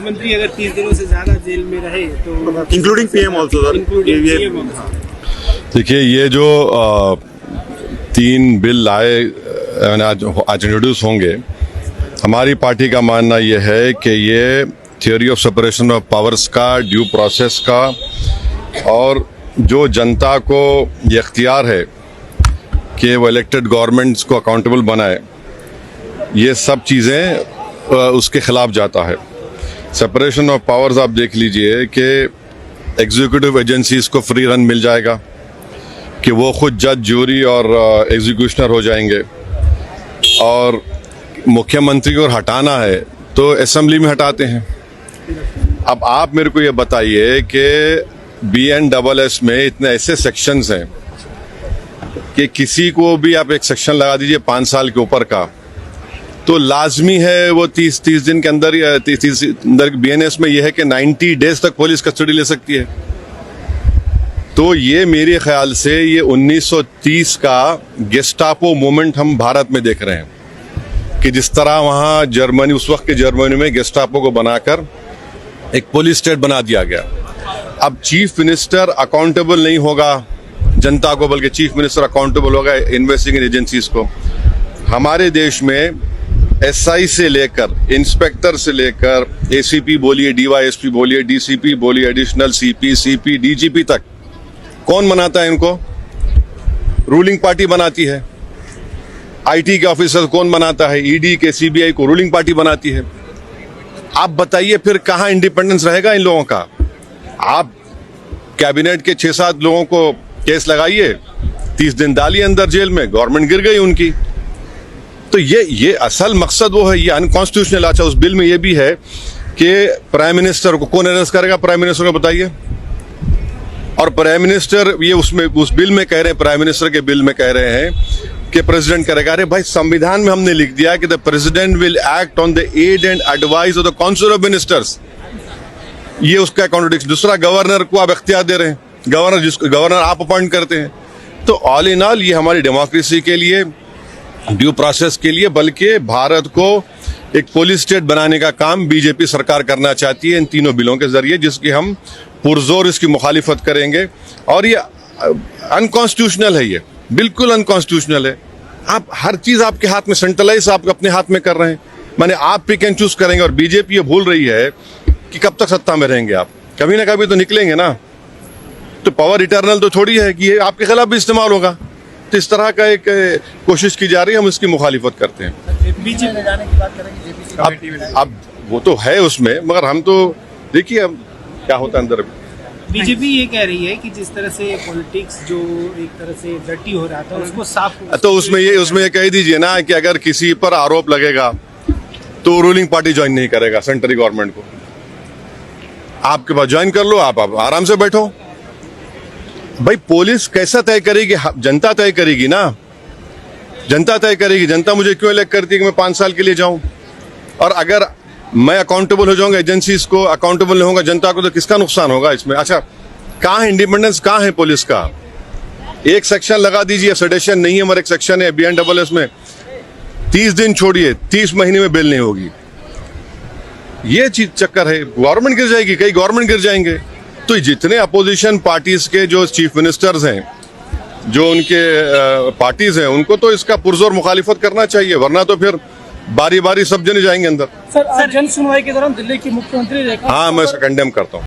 मुख्यमंत्री अगर 30 दिनों से ज्यादा जेल में रहे तो इंक्लूडिंग पीएम ऑल्सो सर। देखिए, ये जो 3 बिल आए आज इंट्रोड्यूस होंगे, हमारी पार्टी का मानना ये है कि ये theory of separation of powers का, ड्यू प्रोसेस का, और जो जनता को ये इख्तियार है कि वो इलेक्टेड गवर्नमेंट्स को अकाउंटेबल बनाए, ये सब चीज़ें उसके खिलाफ जाता है। सेपरेशन ऑफ पावर्स आप देख लीजिए कि एग्जीक्यूटिव एजेंसीज को फ्री रन मिल जाएगा कि वो खुद जज, जूरी और एग्जीक्यूशनर हो जाएंगे, और मुख्यमंत्री को हटाना है तो असेंबली में हटाते हैं। अब आप मेरे को ये बताइए कि BNSS में इतने ऐसे सेक्शंस हैं कि किसी को भी आप एक सेक्शन लगा दीजिए 5 साल के ऊपर का, तो लाजमी है वो 30 दिन के अंदर, या 30 अंदर BNS में यह है कि 90 डेज तक पुलिस कस्टडी ले सकती है। तो ये मेरे ख्याल से ये 1930 का गेस्टापो मूवमेंट हम भारत में देख रहे हैं कि जिस तरह वहाँ जर्मनी, उस वक्त के जर्मनी में गेस्टापो को बनाकर एक पुलिस स्टेट बना दिया गया। अब चीफ मिनिस्टर अकाउंटेबल नहीं होगा जनता को, बल्कि चीफ मिनिस्टर अकाउंटेबल होगा इन्वेस्टिगेटिंग एजेंसीज को। हमारे देश में SI से लेकर, इंस्पेक्टर से लेकर, ACP बोलिए, DYSP बोलिए, DCP बोलिए, एडिशनल CP, CP, DGP तक कौन बनाता है इनको? रूलिंग पार्टी बनाती है। IT के ऑफिसर कौन बनाता है? ED के, CBI को रूलिंग पार्टी बनाती है। आप बताइए फिर कहाँ इंडिपेंडेंस रहेगा इन लोगों का? आप कैबिनेट के 6-7 लोगों को केस लगाइए, 30 दिन डालिए अंदर जेल में, गवर्नमेंट गिर गई उनकी। तो ये असल मकसद वो है, ये अनकॉन्स्टिट्यूशनल। अच्छा, उस बिल में ये भी है कि प्राइम मिनिस्टर को कौन अरेस्ट करेगा? प्राइम मिनिस्टर को बताइए। और प्राइम मिनिस्टर, ये उसमें उस बिल में कह रहे हैं, प्राइम मिनिस्टर के बिल में कह रहे हैं कि प्रेसिडेंट करेगा। अरे भाई, संविधान में हमने लिख दिया कि the president will act on the aid and advice of the council of ministers. ये उसका कॉन्ट्रडिक्शन। दूसरा, गवर्नर को आप इख्तियार दे रहे हैं, गवर्नर आप अपॉइंट करते हैं। तो ऑल इन ऑल ये हमारी डेमोक्रेसी के लिए, ड्यू प्रोसेस के लिए, बल्कि भारत को एक पुलिस स्टेट बनाने का काम बीजेपी सरकार करना चाहती है इन तीनों बिलों के जरिए, जिसकी हम पुरजोर इसकी मुखालिफत करेंगे। और ये अनकॉन्स्टिट्यूशनल है, ये बिल्कुल अनकॉन्स्टिट्यूशनल है। आप हर चीज आपके हाथ में, सेंट्रलाइज आप अपने हाथ में कर रहे हैं, माने आप पिक एंड चूज करेंगे। और बीजेपी ये भूल रही है कि कब तक सत्ता में रहेंगे आप, कभी ना कभी तो निकलेंगे ना। तो पावर इटर्नल तो थोड़ी है कि ये आपके खिलाफ भी इस्तेमाल होगा। तो इस तरह का एक कोशिश की जा रही है, हम इसकी मुखालिफत करते हैं। अब वो तो है उसमें, मगर हम तो देखिए अब क्या होता है अंदर। बीजेपी ये कह रही है कि जिस तरह से पॉलिटिक्स जो एक तरह से डर्टी हो रहा था उसको साफ, तो उसमें ये कह दीजिए ना कि अगर किसी पर आरोप लगेगा तो रूलिंग पार्टी ज्वाइन नहीं करेगा सेंट्रल गवर्नमेंट को। आपके पास ज्वाइन कर लो, आप आराम से बैठो। भाई, पुलिस कैसा तय करेगी? जनता तय करेगी ना, जनता तय करेगी। जनता मुझे क्यों इलेक्ट करती है कि मैं 5 साल के लिए जाऊं? और अगर मैं अकाउंटेबल हो जाऊंगा, एजेंसीज को अकाउंटेबल नहीं होगा जनता को, तो किसका नुकसान होगा इसमें? अच्छा, कहाँ है इंडिपेंडेंस, कहाँ है पुलिस का? एक सेक्शन लगा दीजिए, सेडेशन नहीं है, मगर एक सेक्शन है BNSS में 30 दिन छोड़िए, 30 महीने में बिल नहीं होगी। ये चीज चक्कर है, गवर्नमेंट गिर जाएगी, कई गवर्नमेंट गिर जाएंगे। तो जितने अपोजिशन पार्टीज के जो चीफ मिनिस्टर्स हैं, जो उनके पार्टीज हैं, उनको तो इसका पुरजोर मुखालिफत करना चाहिए, वरना तो फिर बारी बारी सब जने जाएंगे अंदर। सर, जन सुनवाई के दौरान दिल्ली की मुख्यमंत्री रेखा, हाँ, मैं इसका कंडेम करता हूँ।